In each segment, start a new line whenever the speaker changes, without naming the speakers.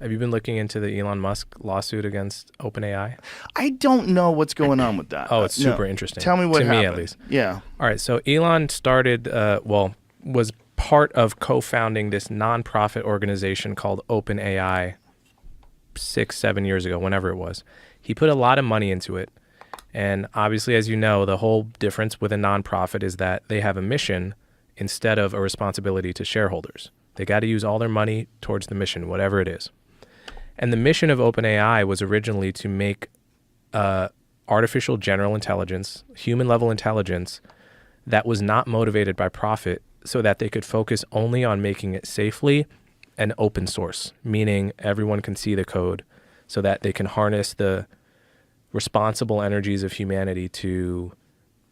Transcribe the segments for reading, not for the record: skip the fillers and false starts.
Have you been looking into the Elon Musk lawsuit against OpenAI?
I don't know what's going on with that.
Oh, it's super
No.
interesting.
Tell me what happened.
To me, at least.
Yeah.
All right. So Elon started, was part of co-founding this nonprofit organization called OpenAI 6-7 years ago, whenever it was. He put a lot of money into it. And obviously, as you know, the whole difference with a nonprofit is that they have a mission instead of a responsibility to shareholders. They got to use all their money towards the mission, whatever it is. And the mission of OpenAI was originally to make artificial general intelligence, human-level intelligence, that was not motivated by profit so that they could focus only on making it safely and open source, meaning everyone can see the code so that they can harness the responsible energies of humanity to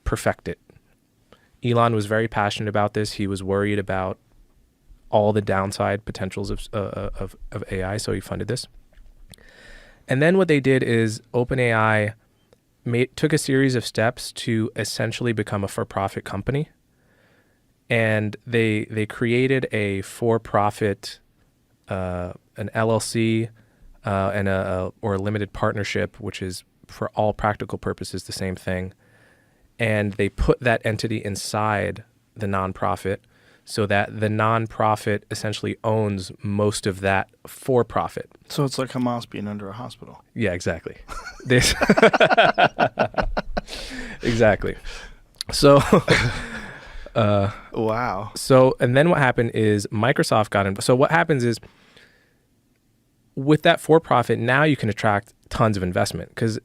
perfect it. Elon was very passionate about this. He was worried about all the downside potentials of AI, so he funded this. And then what they did is OpenAI took a series of steps to essentially become a for-profit company. And they created a for-profit, an LLC, or a limited partnership, which is for all practical purposes the same thing. And they put that entity inside the nonprofit so that the nonprofit essentially owns most of that for-profit.
So it's like Hamas being under a hospital.
Yeah, exactly. This exactly. So
wow.
So, and then what happened is Microsoft got in. So what happens is with that for-profit, now you can attract tons of investment because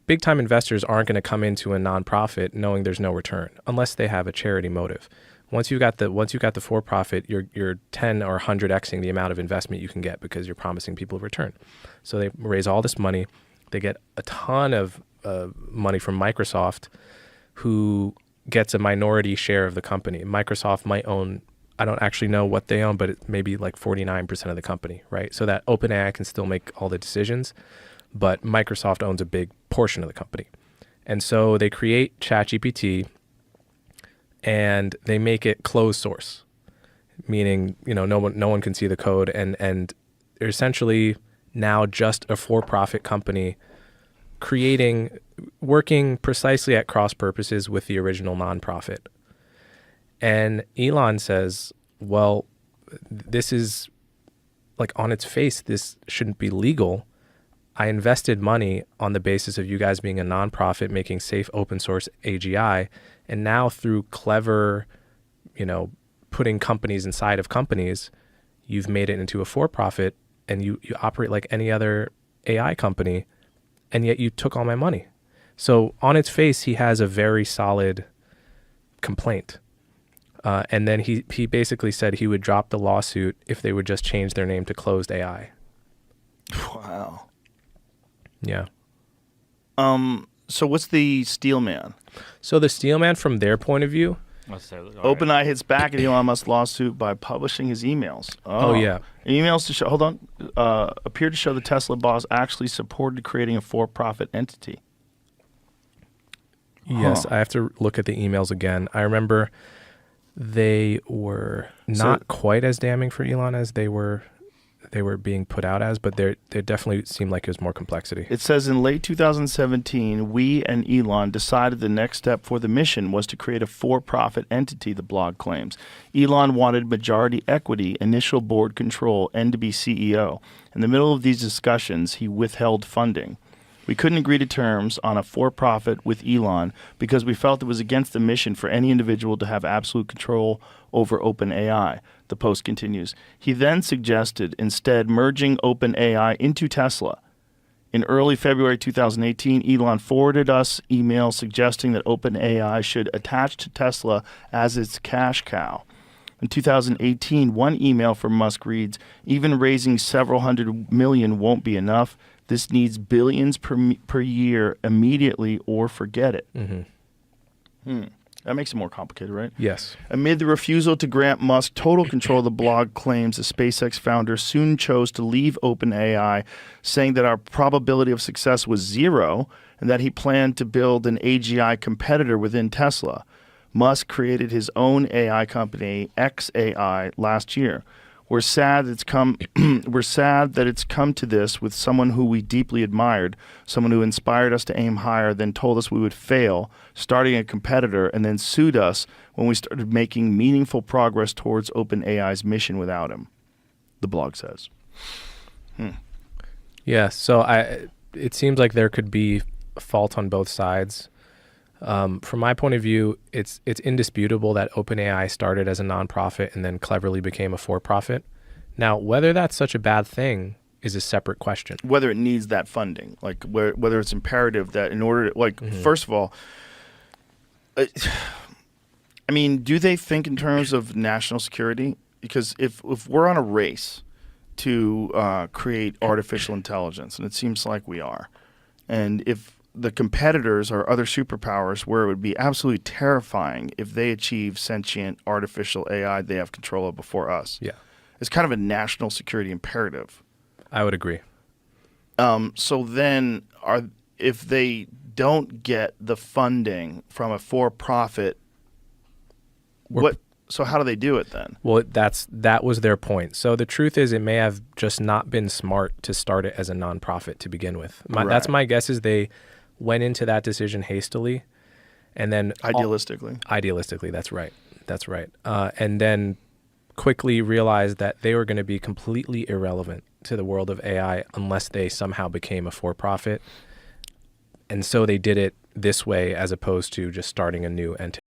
big-time investors aren't going to come into a nonprofit knowing there's no return unless they have a charity motive. Once you got the for-profit, you're 10 or 100xing the amount of investment you can get because you're promising people a return. So they raise all this money. They get a ton of money from Microsoft, who gets a minority share of the company. Microsoft might own, I don't actually know what they own, but it may be like 49% of the company, right? So that OpenAI can still make all the decisions, but Microsoft owns a big portion of the company. And so they create ChatGPT and they make it closed source, meaning, no one can see the code, and they're essentially now just a for-profit company working precisely at cross purposes with the original nonprofit. And Elon says, well, this is like on its face, this shouldn't be legal. I invested money on the basis of you guys being a nonprofit, making safe open source AGI. And now through clever, putting companies inside of companies, you've made it into a for-profit and you operate like any other AI company. And yet you took all my money. So on its face, he has a very solid complaint. And then he basically said he would drop the lawsuit if they would just change their name to Closed AI.
Wow.
Yeah.
So what's the steel man?
So the steel man, from their point of view,
OpenAI hits back at Elon Musk's lawsuit by publishing his emails.
Oh yeah.
Emails appear to show the Tesla boss actually supported creating a for-profit entity.
Yes, I have to look at the emails again. I remember they were not quite as damning for Elon as they were being put out as, but they definitely seemed like it was more complexity.
It says in late 2017, we and Elon decided the next step for the mission was to create a for-profit entity, the blog claims. Elon wanted majority equity, initial board control, and to be CEO. In the middle of these discussions, he withheld funding. We couldn't agree to terms on a for-profit with Elon because we felt it was against the mission for any individual to have absolute control over OpenAI. The post continues. He then suggested instead merging OpenAI into Tesla. In early February 2018, Elon forwarded us email suggesting that OpenAI should attach to Tesla as its cash cow. In 2018, one email from Musk reads, "Even raising several $100 million won't be enough. This needs billions per year immediately or forget it."
Mm-hmm.
That makes it more complicated, right?
Yes.
Amid the refusal to grant Musk total control of the blog claims, the SpaceX founder soon chose to leave OpenAI, saying that our probability of success was zero and that he planned to build an AGI competitor within Tesla. Musk created his own AI company, xAI, last year. We're sad that it's come. We're sad that it's come to this with someone who we deeply admired, someone who inspired us to aim higher, then told us we would fail, starting a competitor, and then sued us when we started making meaningful progress towards OpenAI's mission without him. The blog says.
Yeah. So it seems like there could be fault on both sides. From my point of view, it's indisputable that OpenAI started as a nonprofit and then cleverly became a for-profit. Now, whether that's such a bad thing is a separate question.
Whether it needs that funding, like whether it's imperative that in order to, like, first of all, I mean, do they think in terms of national security? Because if we're on a race to create artificial intelligence, and it seems like we are, and if the competitors are other superpowers where it would be absolutely terrifying if they achieve sentient artificial AI they have control of before us.
Yeah.
It's kind of a national security imperative.
I would agree.
So then if they don't get the funding from a for-profit, so how do they do it then?
Well, that was their point. So the truth is it may have just not been smart to start it as a nonprofit to begin with. That's my guess is they went into that decision hastily, and then idealistically, that's right. And then quickly realized that they were going to be completely irrelevant to the world of AI unless they somehow became a for-profit. And so they did it this way as opposed to just starting a new entity.